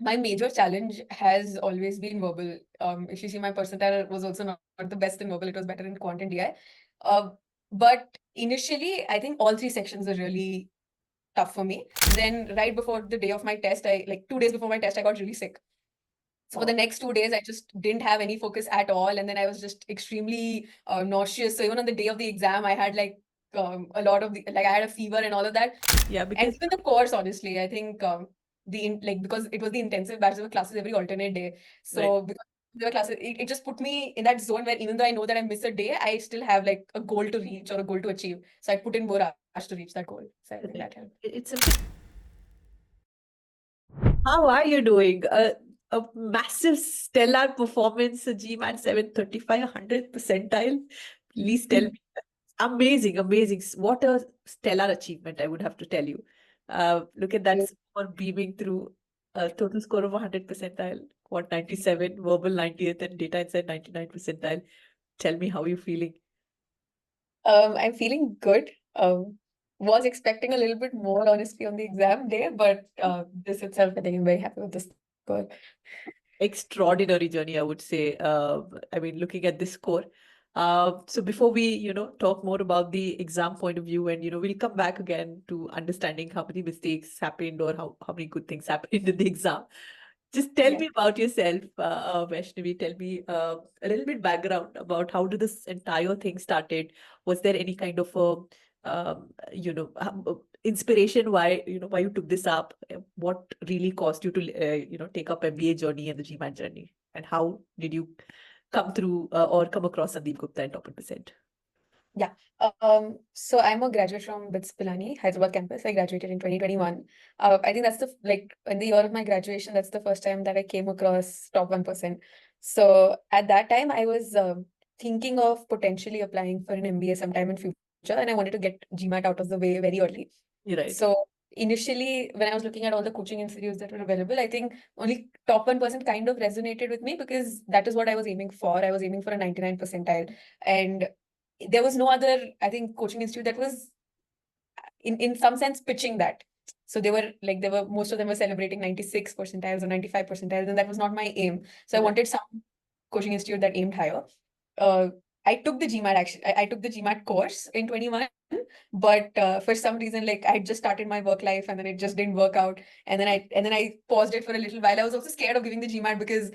my major challenge has always been verbal. If you see, my percentile was also not the best in verbal. It was better in quant and DI. Uh, but initially, I think all three sections were really tough for me. Then right before the day of my test, I like 2 days before my test, I got really sick. So for the next 2 days, I just didn't have any focus at all. And then I was just extremely nauseous. So even on the day of the exam, I had like a lot of I had a fever and all of that. Yeah, And because even the course, honestly, I think because it was the intensive batch, there were classes every alternate day. right. So because there were classes, it just put me in that zone where even though I know that I miss a day, I still have like a goal to reach or a goal to achieve. So I put in more hours to reach that goal. So I think that helped. It's a How are you doing? A massive stellar performance, a GMAT 735, 100 percentile. Please tell me. Amazing, amazing. What a stellar achievement, I would have to tell you. Look at that score beaming through a total score of 100 percentile, quad 97, verbal 90th, and data insight 99 percentile. Tell me how you're feeling. I'm feeling good. Was expecting a little bit more, honestly, on the exam day, but this itself, I think I'm very happy with this score. Extraordinary journey, I would say. I mean, looking at this score. So before we, talk more about the exam point of view, and we'll come back again to understanding how many mistakes happened or how many good things happened in the exam. Just tell Yeah. me about yourself, Vaishnavi. Tell me a little bit background about how did this entire thing started. Was there any kind of inspiration why you took this up? What really caused you to take up MBA journey and the GMAT journey, and how did you come through or come across Sandeep Gupta and Top 1%? Yeah. So I'm a graduate from BITS Pilani, Hyderabad campus. I graduated in 2021. I think that's in the year of my graduation, that's the first time that I came across top 1%. So at that time, I was thinking of potentially applying for an MBA sometime in future, and I wanted to get GMAT out of the way very early. You're right. So initially, when I was looking at all the coaching institutes that were available, I think only top 1% kind of resonated with me because that is what I was aiming for. I was aiming for a 99 percentile. And there was no other, I think, coaching institute that was in some sense pitching that. So most of them were celebrating 96 percentiles or 95 percentiles, and that was not my aim. So I Right. wanted some coaching institute that aimed higher. Uh, I took the GMAT actually. I took the GMAT course in 21, but for some reason, like I just started my work life, and then it just didn't work out. And then I paused it for a little while. I was also scared of giving the GMAT because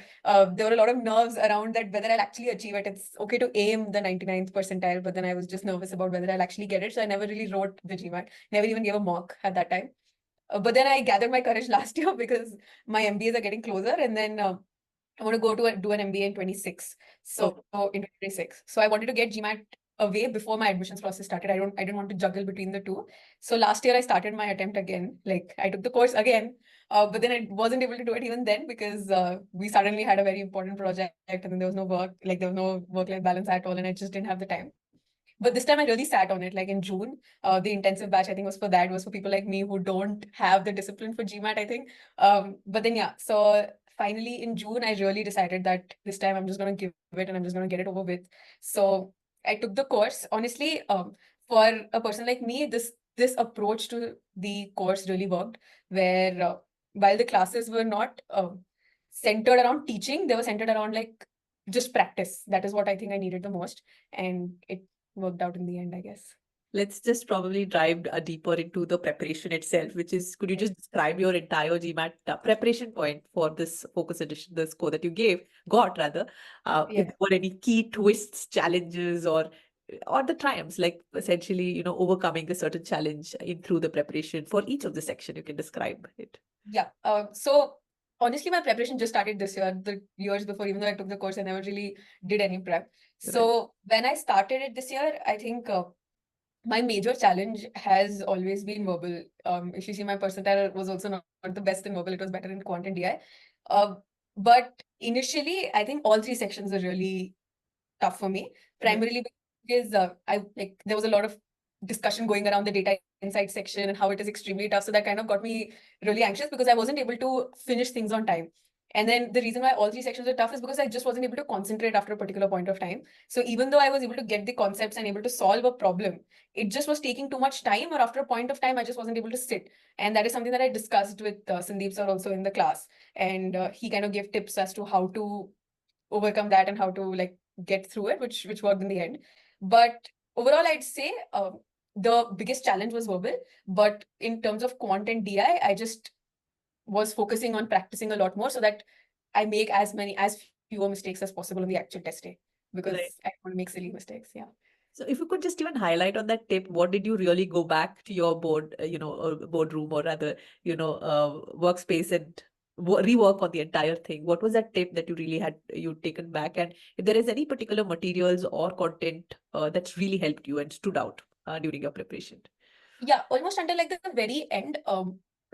there were a lot of nerves around that whether I'll actually achieve it. It's okay to aim the 99th percentile, but then I was just nervous about whether I'll actually get it. So I never really wrote the GMAT. Never even gave a mock at that time. But then I gathered my courage last year because my MBAs are getting closer, and then I want to do an MBA in 26. So in 26. So I wanted to get GMAT away before my admissions process started. I didn't want to juggle between the two. So last year I started my attempt again. Like I took the course again, but then I wasn't able to do it even then because we suddenly had a very important project, and then there was no work, like there was no work-life balance at all, and I just didn't have the time. But this time I really sat on it, like in June. The intensive batch, I think, was for people like me who don't have the discipline for GMAT, I think. But then, yeah, so finally in June, I really decided that this time I'm just going to give it and I'm just going to get it over with. So I took the course. Honestly, for a person like me, this approach to the course really worked, where while the classes were not centered around teaching, they were centered around like just practice. That is what I think I needed the most. And it worked out in the end, I guess. Let's just probably dive deeper into the preparation itself, which is, could you just describe your entire GMAT preparation point for this focus edition, the score that you got rather, if Yeah. there were any key twists, challenges, or the triumphs, like essentially, overcoming a certain challenge in through the preparation for each of the section, you can describe it. Yeah. So honestly, my preparation just started this year. The years before, even though I took the course, I never really did any prep. Right. So when I started it this year, I think my major challenge has always been verbal. If you see, my percentile was also not the best in verbal. It was better in quant and DI. Uh, but initially, I think all three sections were really tough for me, Right. primarily because there was a lot of discussion going around the data insight section and how it is extremely tough. So that kind of got me really anxious because I wasn't able to finish things on time. And then the reason why all three sections were tough is because I just wasn't able to concentrate after a particular point of time. So even though I was able to get the concepts and able to solve a problem, it just was taking too much time, or after a point of time, I just wasn't able to sit. And that is something that I discussed with Sandeep sir also in the class. And he kind of gave tips as to how to overcome that and how to like get through it, which worked in the end. But overall, I'd say the biggest challenge was verbal. But in terms of quant and DI, I just was focusing on practicing a lot more so that I make as fewer mistakes as possible on the actual test day, Right. because I don't want to make silly mistakes. Yeah. So if you could just even highlight on that tip, what did you really go back to your board, or boardroom, or rather, workspace, and rework on the entire thing? What was that tip that you really had you taken back? And if there is any particular materials or content that's really helped you and stood out during your preparation? Yeah, almost until like the very end.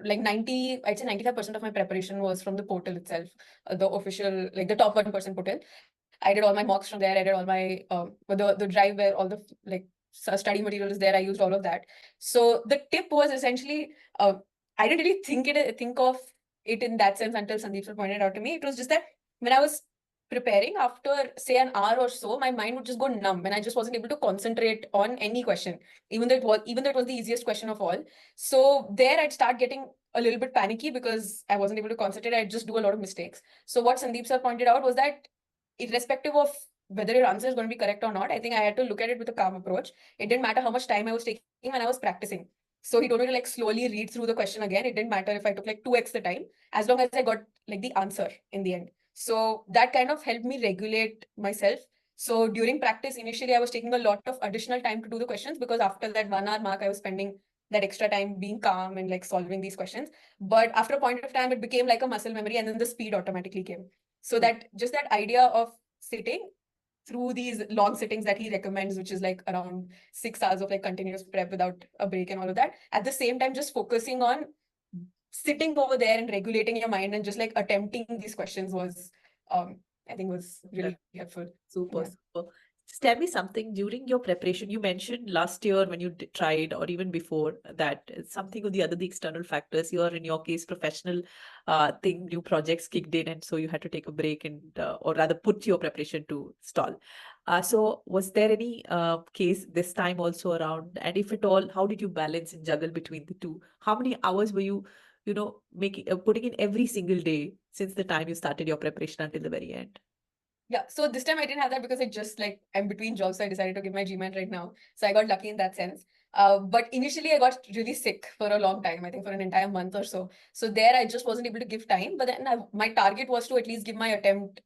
Like 90, I'd say 95% of my preparation was from the portal itself, the official, like the top 1% portal. I did all my mocks from there. I did all my the drive where all the like study material is there. I used all of that. So the tip was essentially, I didn't really think of it in that sense until Sandeep sir pointed out to me. It was just that when I was preparing, after say an hour or so, my mind would just go numb and I just wasn't able to concentrate on any question, even though it was the easiest question of all. So there I'd start getting a little bit panicky because I wasn't able to concentrate. I'd just do a lot of mistakes. So what Sandeep sir pointed out was that irrespective of whether your answer is going to be correct or not, I think I had to look at it with a calm approach. It didn't matter how much time I was taking when I was practicing. So he told me to like slowly read through the question again. It didn't matter if I took like 2x the time, as long as I got like the answer in the end. So that kind of helped me regulate myself. So during practice, initially I was taking a lot of additional time to do the questions, because after that 1 hour mark, I was spending that extra time being calm and like solving these questions. But after a point of time, it became like a muscle memory, and then the speed automatically came. So that just that idea of sitting through these long sittings that he recommends, which is like around 6 hours of like continuous prep without a break and all of that. At the same time, just focusing on sitting over there and regulating your mind and just like attempting these questions was, I think was really helpful. Super, Yeah. super. Just tell me something during your preparation. You mentioned last year when you tried, or even before that, something or the other, the external factors. Your, in your case, professional thing, new projects kicked in, and so you had to take a break and, or rather, put your preparation to stall. So, was there any case this time also around? And if at all, how did you balance and juggle between the two? How many hours were you, making putting in every single day since the time you started your preparation until the very end? Yeah, so this time I didn't have that because it just like I'm between jobs, so I decided to give my GMAT right now. So I got lucky in that sense. But initially I got really sick for a long time, I think for an entire month or so. So there I just wasn't able to give time. But then my target was to at least give my attempt,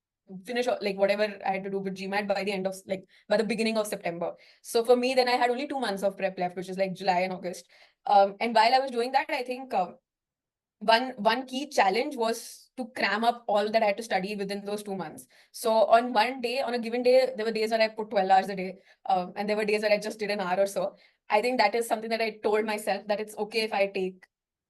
finish like whatever I had to do with GMAT by the end of like by the beginning of September. So for me, then I had only 2 months of prep left, which is like July and August. And while I was doing that, I think one key challenge was to cram up all that I had to study within those 2 months. So on one day, on a given day, there were days where I put 12 hours a day, and there were days where I just did an hour or so. I think that is something that I told myself, that it's okay if I take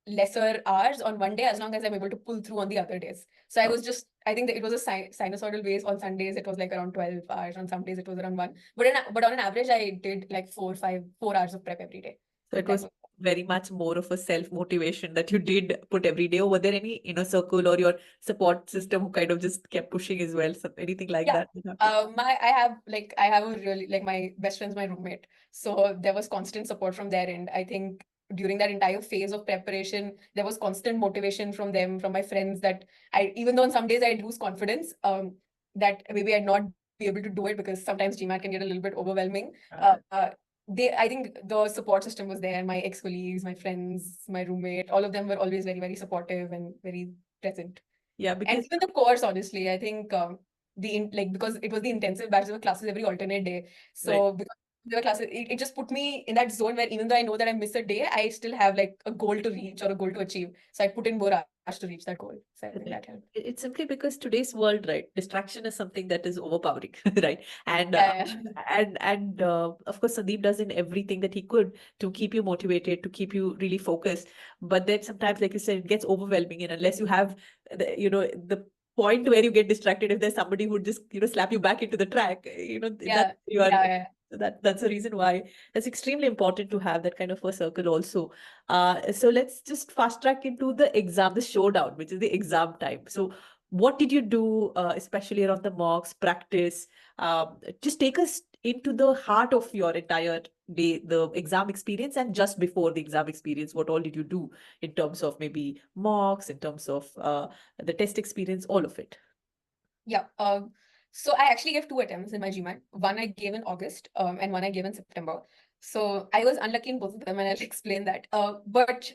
lesser hours on one day as long as I'm able to pull through on the other days. So I was just, I think that it was a sinusoidal base. On Sundays it was like around 12 hours. On some days it was around 1. But on an average, I did like 4 hours of prep every day. So it That was was. very much more of a self-motivation that you did put every day. Or were there any inner circle or your support system who kind of just kept pushing as well? So anything like Yeah. that that happened? I have a really like my best friend's my roommate. So there was constant support from their end. I think during that entire phase of preparation, there was constant motivation from them, from my friends, that I, even though on some days I'd lose confidence, that maybe I'd not be able to do it because sometimes GMAT can get a little bit overwhelming. I think the support system was there. My ex-colleagues, my friends, my roommate, all of them were always very, very supportive and very present. Yeah, And because even the course, honestly, I think because it was the intensive batch, there were classes every alternate day. right. So because there were classes, it just put me in that zone where even though I know that I miss a day, I still have like a goal to reach or a goal to achieve. So I put in more hours to reach that goal. So I think Right. that helped. It's simply because today's world, right? Distraction is something that is overpowering, right? And Yeah, yeah. of course, Sandeep does in everything that he could to keep you motivated, to keep you really focused. But then sometimes, like you said, it gets overwhelming, and unless you have the point where you get distracted, if there's somebody who just slap you back into the track, that Yeah, you are. yeah, yeah. That's the reason why that's extremely important to have that kind of a circle also. So let's just fast track into the exam, the showdown, which is the exam time. So What did you do, especially around the mocks, practice? Just take us into the heart of your entire day, the exam experience, and just before the exam experience, what all did you do in terms of maybe mocks, in terms of the test experience, all of it? Yeah. So I actually gave 2 attempts in my GMAT. One I gave in August, and one I gave in September. So I was unlucky in both of them, and I'll explain that. But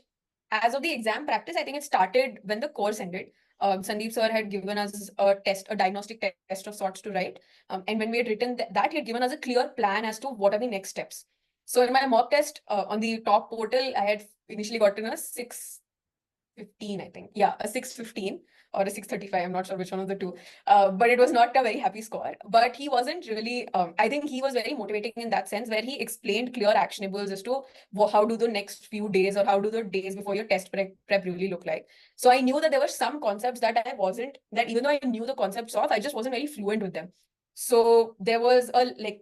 as of the exam practice, I think it started when the course ended. Sandeep sir had given us a test, a diagnostic test of sorts to write. And when we had written that, he had given us a clear plan as to what are the next steps. So in my mock test, on the top portal, I had initially gotten a 615, I think. Yeah, a 615 or a 635. I'm not sure which one of the two. But it was not a very happy score. But he wasn't really, I think he was very motivating in that sense, where he explained clear actionables as to how do the next few days or how do the days before your test prep really look like. So I knew that there were some concepts that that even though I knew the concepts of, I just wasn't very fluent with them. So there was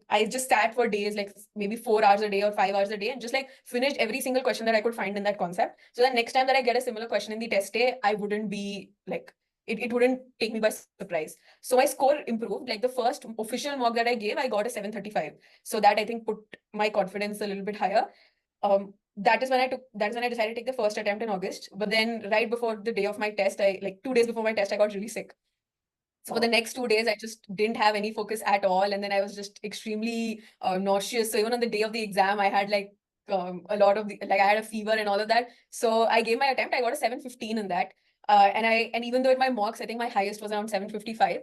I just sat for days, like maybe 4 hours a day or 5 hours a day, and just like finished every single question that I could find in that concept. So that next time that I get a similar question in the test day, I wouldn't be like, it wouldn't take me by surprise. So my score improved. Like the first official mock that I gave, I got a 735. So that I think put my confidence a little bit higher. That is when I decided to take the first attempt in August. But then right before the day of my test, I like 2 days before my test, I got really sick. So for the next 2 days, I just didn't have any focus at all. And then I was just extremely nauseous. So even on the day of the exam, I had like a lot of I had a fever and all of that. So I gave my attempt. I got a 715 in that. And even though in my mocks, I think my highest was around 755,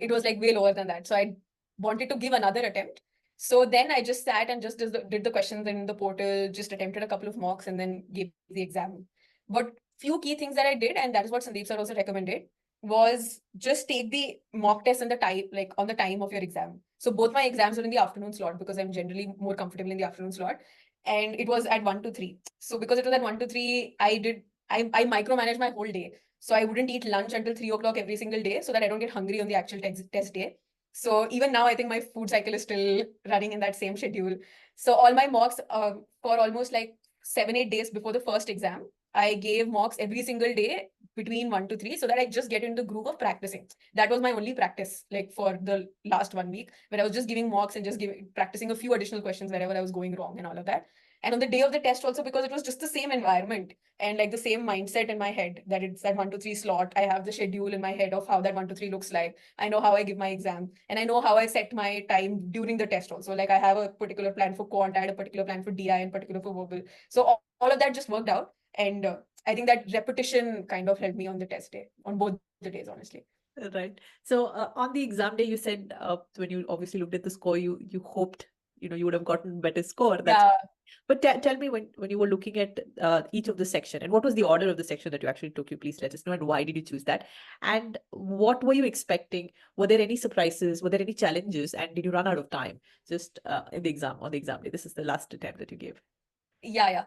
it was like way lower than that. So I wanted to give another attempt. So then I just sat and just did the questions in the portal, just attempted a couple of mocks and then gave the exam. But few key things that I did, and that is what Sandeep sir also recommended, was just take the mock test and the time, like on the time of your exam. So both my exams were in the afternoon slot because I'm generally more comfortable in the afternoon slot. And it was at 1 to 3. So because it was at 1 to 3, I micromanaged my whole day. So I wouldn't eat lunch until 3 o'clock every single day so that I don't get hungry on the actual test day. So even now, I think my food cycle is still running in that same schedule. So all my mocks for almost like 7, 8 days before the first exam, I gave mocks every single day between 1 to 3 so that I just get into the groove of practicing. That was my only practice, like for the last 1 week, where I was just giving mocks and just practicing a few additional questions wherever I was going wrong and all of that. And on the day of the test also, because it was just the same environment and like the same mindset in my head that it's that 1 to 3 slot. I have the schedule in my head of how that 1 to 3 looks like. I know how I give my exam and I know how I set my time during the test also. Like I have a particular plan for quant, I had a particular plan for DI and particular for verbal. So all of that just worked out. And I think that repetition kind of helped me on the test day, on both the days, honestly. Right. So on the exam day, you said when you obviously looked at the score, you hoped you would have gotten better score. That's Yeah. But tell me when you were looking at each of the section, and what was the order of the section that you actually took? You please let us know, and why did you choose that? And what were you expecting? Were there any surprises? Were there any challenges? And did you run out of time just on the exam day? This is the last attempt that you gave. Yeah.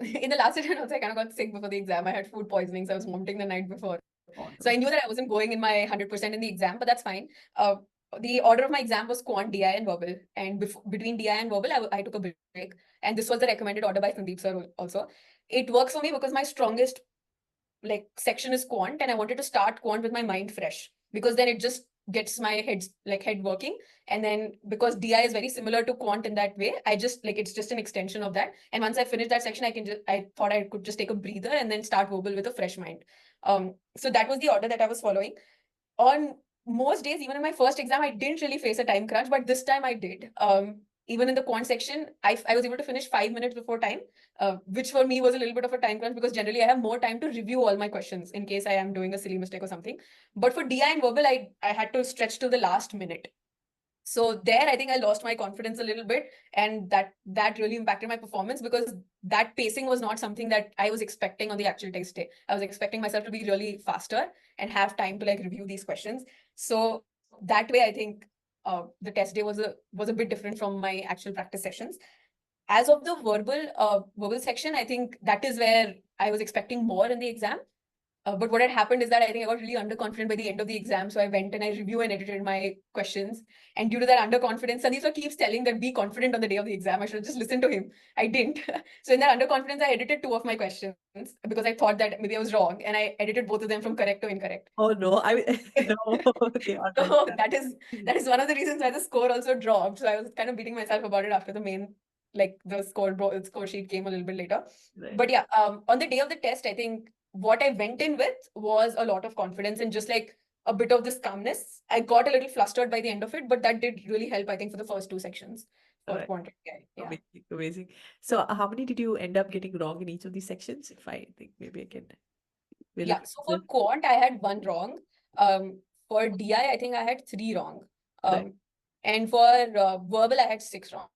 In the last attempt, also, I kind of got sick before the exam. I had food poisoning, so I was vomiting the night before. Oh, So I no. knew that I wasn't going in my 100% in the exam, but that's fine. The order of my exam was quant, DI, and verbal. And between DI and verbal, I took a break. And this was the recommended order by Sandeep sir also. It works for me because my strongest section is quant, and I wanted to start quant with my mind fresh because then it just gets my head working. And then because DI is very similar to quant in that way, I just it's just an extension of that. And once I finish that section, I thought I could just take a breather and then start verbal with a fresh mind. So that was the order that I was following. On most days, even in my first exam, I didn't really face a time crunch, but this time I did. Even in the quant section, I was able to finish 5 minutes before time, which for me was a little bit of a time crunch because generally I have more time to review all my questions in case I am doing a silly mistake or something. But for DI and verbal, I had to stretch to the last minute. So there, I think I lost my confidence a little bit, and that really impacted my performance because that pacing was not something that I was expecting on the actual test day. I was expecting myself to be really faster and have time to review these questions. So that way, I think the test day was a bit different from my actual practice sessions. As of the verbal section, I think that is where I was expecting more in the exam. But what had happened is that I think I got really underconfident by the end of the exam. So I went and I review and edited my questions. And due to that underconfidence, Sandeep sir keeps telling that be confident on the day of the exam. I should just listen to him. I didn't. So in that underconfidence, I edited 2 of my questions because I thought that maybe I was wrong. And I edited both of them from correct to incorrect. Oh no, no, okay, So that is one of the reasons why the score also dropped. So I was kind of beating myself about it after the main, like the score sheet came a little bit later. right. But yeah, on the day of the test, I think what I went in with was a lot of confidence and just like a bit of this calmness. I got a little flustered by the end of it, but that did really help, I think, for the first 2 sections for Alright. Quant and Data. Yeah. Amazing, amazing. So how many did you end up getting wrong in each of these sections? If I think maybe I can. We'll Yeah. look So at for them. Quant, I had 1 wrong. For DI, I think I had 3 wrong. Right. And for verbal, I had 6 wrong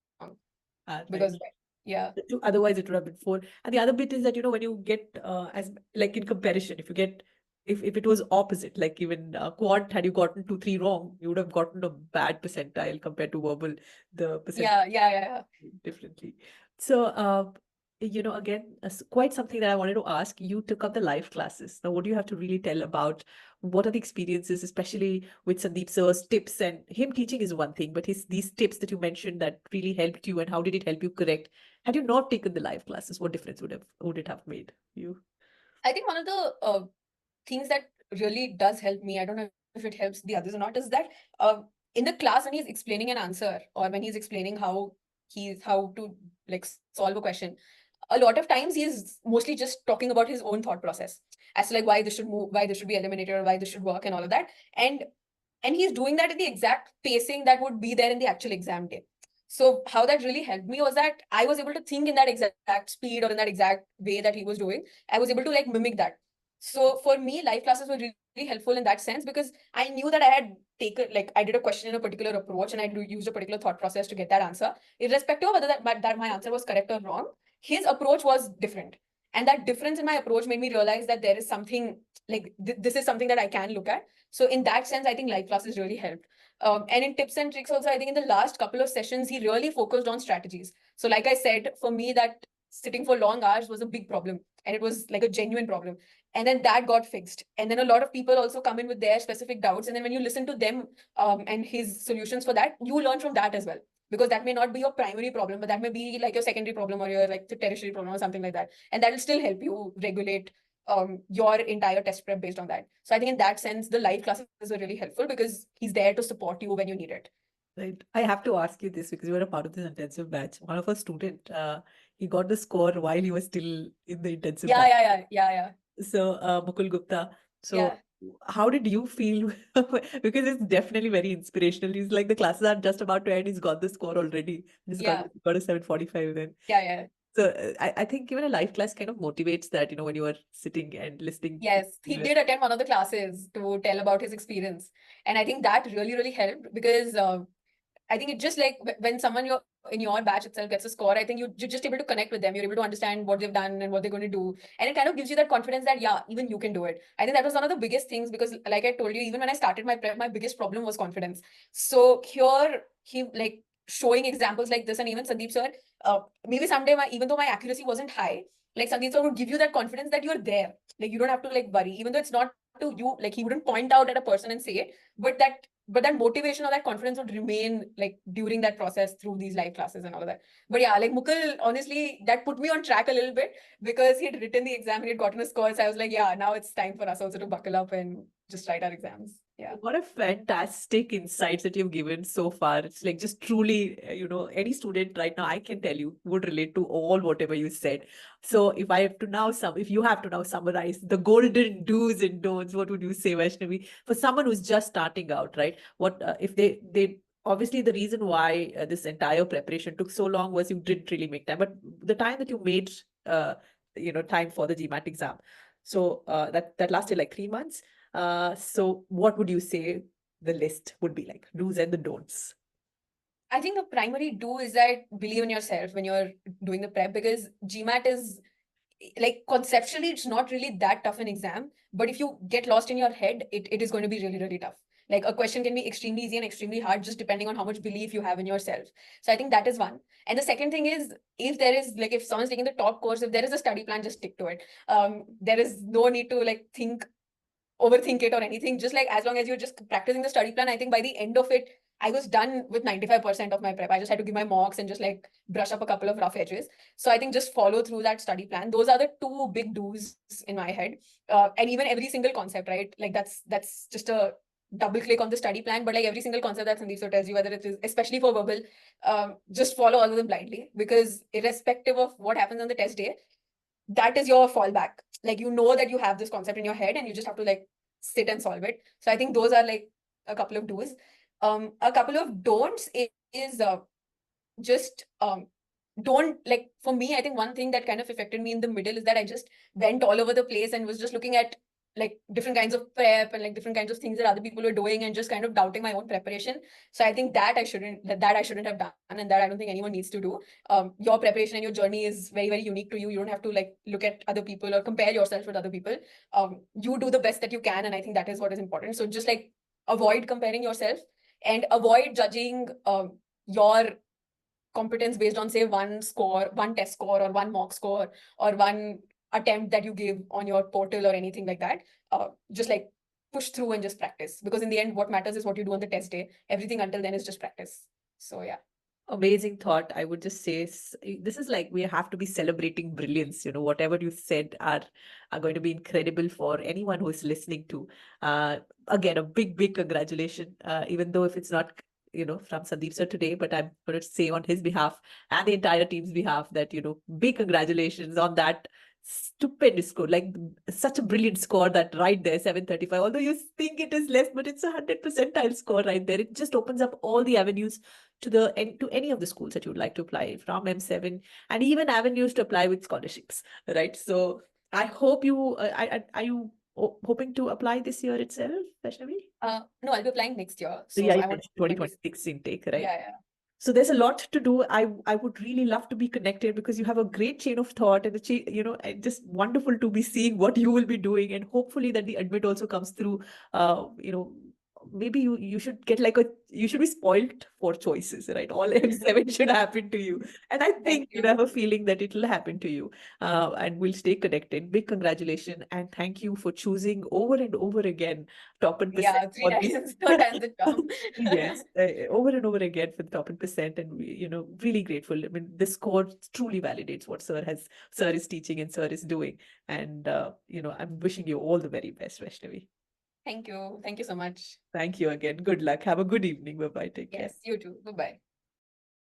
Right. because yeah. Otherwise it would have been 4. And the other bit is that, you know, when you get as like in comparison, if you get if it was opposite, like even Quant, had you gotten 2, 3 wrong, you would have gotten a bad percentile compared to verbal. The percentile Yeah. differently. So, you know, again, quite something that I wanted to ask. You took up the live classes. Now, what do you have to really tell about what are the experiences, especially with Sandeep sir's tips? And him teaching is one thing, but these tips that you mentioned that really helped you, and how did it help you correct? Had you not taken the live classes, what difference would it have made you? I think one of the things that really does help me, I don't know if it helps the others or not, is that in the class when he's explaining an answer or when he's explaining how to like solve a question, a lot of times he's mostly just talking about his own thought process as to like why this should move, why this should be eliminated, or why this should work and all of that. And he's doing that at the exact pacing that would be there in the actual exam day. So how that really helped me was that I was able to think in that exact speed or in that exact way that he was doing. I was able to like mimic that. So for me, live classes were really helpful in that sense because I knew that I had taken, like, I did a question in a particular approach and I used a particular thought process to get that answer. Irrespective of whether that my answer was correct or wrong, his approach was different. And that difference in my approach made me realize that there is something like this is something that I can look at. So in that sense, I think live classes really helped. And in tips and tricks also, I think in the last couple of sessions, he really focused on strategies. So like I said, for me, that sitting for long hours was a big problem and it was like a genuine problem. And then that got fixed. And then a lot of people also come in with their specific doubts. And then when you listen to them and his solutions for that, you learn from that as well. Because that may not be your primary problem, but that may be like your secondary problem or your like the tertiary problem or something like that. And that will still help you regulate your entire test prep based on that. So I think in that sense, the live classes are really helpful because he's there to support you when you need it. Right. I have to ask you this because you were a part of this intensive batch. One of our student, he got the score while he was still in the intensive batch. Yeah. So, Mukul Gupta. Yeah. So, how did you feel? Because it's definitely very inspirational. He's like the classes are just about to end. He's got the score already. He's Yeah. got a 745 then. Yeah. So I think even a live class kind of motivates that, you know, when you are sitting and listening. Yes, he did attend one of the classes to tell about his experience. And I think that really helped because I think it just like when someone in your batch itself gets a score, I think you're just able to connect with them. You're able to understand what they've done and what they're going to do. And it kind of gives you that confidence that, yeah, even you can do it. I think that was one of the biggest things because like I told you, even when I started my prep, my biggest problem was confidence. So here he like showing examples like this and even Sandeep sir, maybe someday even though my accuracy wasn't high, like Sandeep sir would give you that confidence that you're there. Like you don't have to like worry, even though it's not to you, like he wouldn't point out at a person and say it, but that motivation or that confidence would remain like during that process through these live classes and all of that. But yeah, like Mukul, honestly, that put me on track a little bit because he had written the exam, he had gotten a score. So I was like, yeah, now it's time for us also to buckle up and just write our exams. Yeah. What a fantastic insights that you've given so far. It's like just truly, you know, any student right now, I can tell you, would relate to all whatever you said. So if you have to now summarize the golden do's and don'ts, what would you say, Vaishnavi, for someone who's just starting out, right? What if they obviously the reason why this entire preparation took so long was you didn't really make time, but the time that you made, you know, time for the GMAT exam. So that lasted like 3 months. So what would you say the list would be like, do's and the don'ts? I think the primary do is that believe in yourself when you're doing the prep because GMAT is like conceptually it's not really that tough an exam, but if you get lost in your head, it is going to be really tough. Like a question can be extremely easy and extremely hard, just depending on how much belief you have in yourself. So I think that is one. And the second thing is, if there is like, if someone's taking the top course, if there is a study plan, just stick to it. There is no need to like overthink it or anything. Just like as long as you're just practicing the study plan, I think by the end of it, I was done with 95% of my prep. I just had to give my mocks and just like brush up a couple of rough edges. So I think just follow through that study plan. Those are the two big do's in my head. And even every single concept, right? Like that's just a double click on the study plan, but like every single concept that Sandeep sir tells you, whether it is especially for verbal, just follow all of them blindly, because irrespective of what happens on the test day, that is your fallback. Like you know that you have this concept in your head and you just have to like sit and solve it. So I think those are like a couple of do's. A couple of don'ts is just don't, like, for me, I think one thing that kind of affected me in the middle is that I just went all over the place and was just looking at like different kinds of prep and like different kinds of things that other people were doing and just kind of doubting my own preparation. So I think that I shouldn't have done, and that I don't think anyone needs to do. Your preparation and your journey is very, very unique to you. You don't have to like look at other people or compare yourself with other people. You do the best that you can, and I think that is what is important. So just like avoid comparing yourself and avoid judging your competence based on say one test score or one mock score or one attempt that you give on your portal or anything like that. Just like push through and just practice, because in the end what matters is what you do on the test day. Everything until then is just practice. So yeah. Amazing thought. I would just say this is like we have to be celebrating brilliance. You know, whatever you said are going to be incredible for anyone who is listening to. Again, a big congratulations. Even though if it's not, you know, from Sandeep sir today, but I'm going to say on his behalf and the entire team's behalf that, you know, big congratulations on that stupendous score, like such a brilliant score that right there, 735. Although you think it is less, but it's 100 percentile score right there. It just opens up all the avenues to any of the schools that you would like to apply from M7, and even avenues to apply with scholarships, right? So I hope you are you hoping to apply this year itself, Vaishnavi? No, I'll be applying next year. So Yeah, you I want mentioned to do my 2026 intake, right? yeah. So there's a lot to do. I would really love to be connected because you have a great chain of thought and you know, and just wonderful to be seeing what you will be doing, and hopefully that the admit also comes through. You know, maybe you should get like you should be spoiled for choices, right? All M7 should happen to you, and I Thank think you you. have a feeling that it will happen to you. And we'll stay connected. Big congratulations and thank you for choosing over and over again top and percent Yeah, three for this. times, third time's the charm. Yes, over and over again for the top and percent, and we, you know, really grateful. I mean, this score truly validates what sir is teaching and sir is doing, and you know, I'm wishing you all the very best, Vaishnavi. Thank you so much. Thank you again. Good luck. Have a good evening. Bye bye. Take care. Yes, you too. Bye bye.